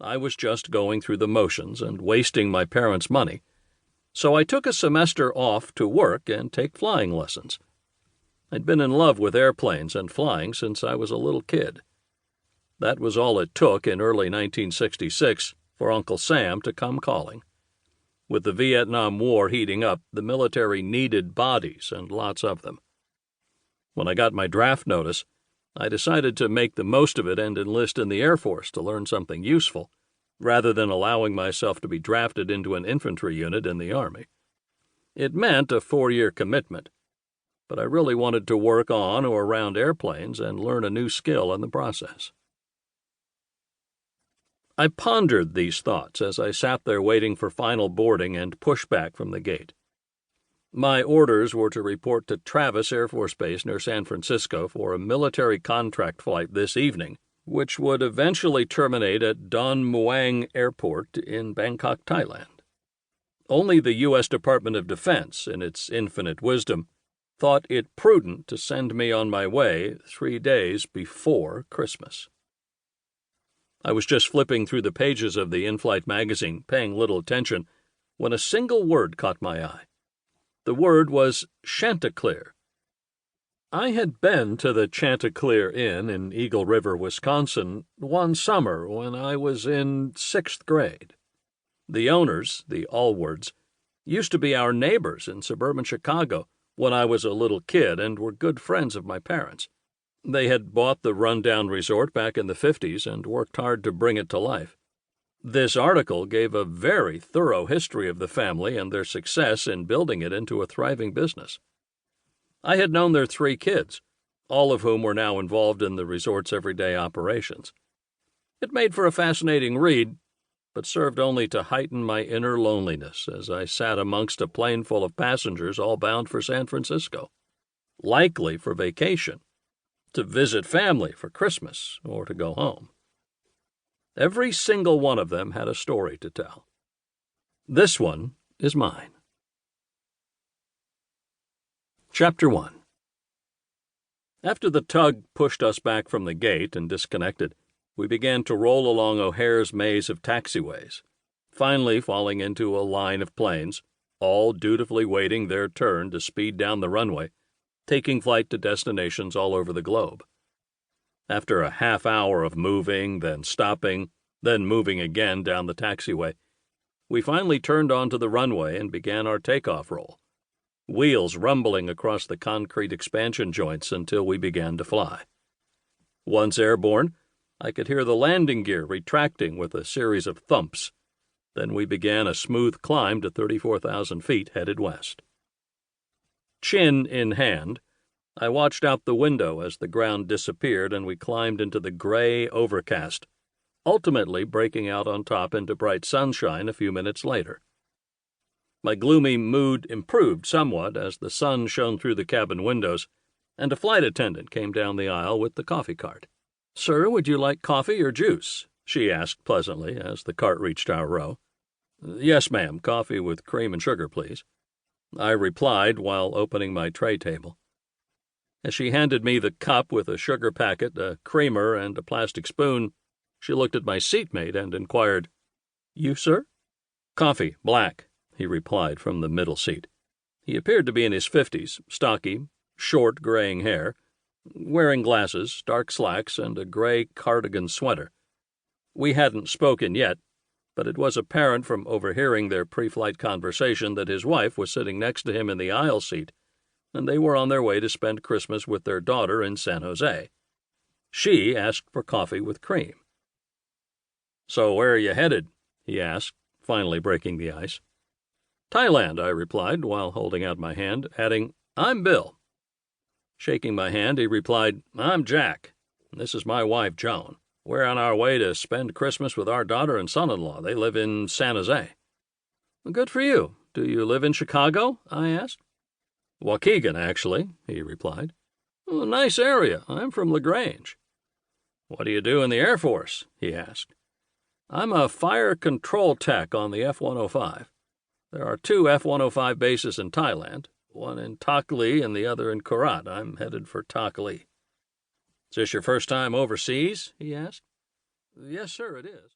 I was just going through the motions and wasting my parents' money, so I took a semester off to work and take flying lessons. I'd been in love with airplanes and flying since I was a little kid. That was all it took in early 1966 for Uncle Sam to come calling. With the Vietnam War heating up, the military needed bodies, and lots of them. When I got my draft notice, I decided to make the most of it and enlist in the Air Force to learn something useful, rather than allowing myself to be drafted into an infantry unit in the Army. It meant a 4-year commitment, but I really wanted to work on or around airplanes and learn a new skill in the process. I pondered these thoughts as I sat there waiting for final boarding and pushback from the gate. My orders were to report to Travis Air Force Base near San Francisco for a military contract flight this evening, which would eventually terminate at Don Mueang Airport in Bangkok, Thailand. Only the U.S. Department of Defense, in its infinite wisdom, thought it prudent to send me on my way 3 days before Christmas. I was just flipping through the pages of the in-flight magazine, paying little attention, when a single word caught my eye. The word was Chanticleer. I had been to the Chanticleer Inn in Eagle River, Wisconsin, one summer when I was in 6th grade. The owners, the Allwards, used to be our neighbors in suburban Chicago when I was a little kid and were good friends of my parents. They had bought the rundown resort back in the 50s and worked hard to bring it to life. This article gave a very thorough history of the family and their success in building it into a thriving business. I had known their 3 kids, all of whom were now involved in the resort's everyday operations. It made for a fascinating read, but served only to heighten my inner loneliness as I sat amongst a plane full of passengers all bound for San Francisco, likely for vacation, to visit family for Christmas, or to go home. Every single one of them had a story to tell. This one is mine. Chapter 1. After the tug pushed us back from the gate and disconnected, we began to roll along O'Hare's maze of taxiways, finally falling into a line of planes, all dutifully waiting their turn to speed down the runway, taking flight to destinations all over the globe. After a half hour of moving, then stopping, then moving again down the taxiway, we finally turned onto the runway and began our takeoff roll, wheels rumbling across the concrete expansion joints until we began to fly. Once airborne, I could hear the landing gear retracting with a series of thumps. Then we began a smooth climb to 34,000 feet headed west. Chin in hand, I watched out the window as the ground disappeared and we climbed into the gray overcast, ultimately breaking out on top into bright sunshine a few minutes later. My gloomy mood improved somewhat as the sun shone through the cabin windows, and a flight attendant came down the aisle with the coffee cart. "Sir, would you like coffee or juice?" she asked pleasantly as the cart reached our row. "Yes, ma'am, coffee with cream and sugar, please," I replied while opening my tray table. As she handed me the cup with a sugar packet, a creamer, and a plastic spoon, she looked at my seatmate and inquired, "You, sir?" "Coffee, black," he replied from the middle seat. He appeared to be in his 50s, stocky, short graying hair, wearing glasses, dark slacks, and a gray cardigan sweater. We hadn't spoken yet, but it was apparent from overhearing their pre-flight conversation that his wife was sitting next to him in the aisle seat, and they were on their way to spend Christmas with their daughter in San Jose. She asked for coffee with cream. "So where are you headed?" he asked, finally breaking the ice. "Thailand," I replied while holding out my hand, adding, "I'm Bill." Shaking my hand, he replied, "I'm Jack. This is my wife, Joan. We're on our way to spend Christmas with our daughter and son-in-law. They live in San Jose." "Good for you. Do you live in Chicago?" I asked. "Waukegan, actually," he replied. "Oh, nice area. I'm from LaGrange." "What do you do in the Air Force?" he asked. "I'm a fire control tech on the F-105. There are 2 F-105 bases in Thailand, one in Takhli and the other in Korat. I'm headed for Takhli." "Is this your first time overseas?" he asked. "Yes, sir, it is."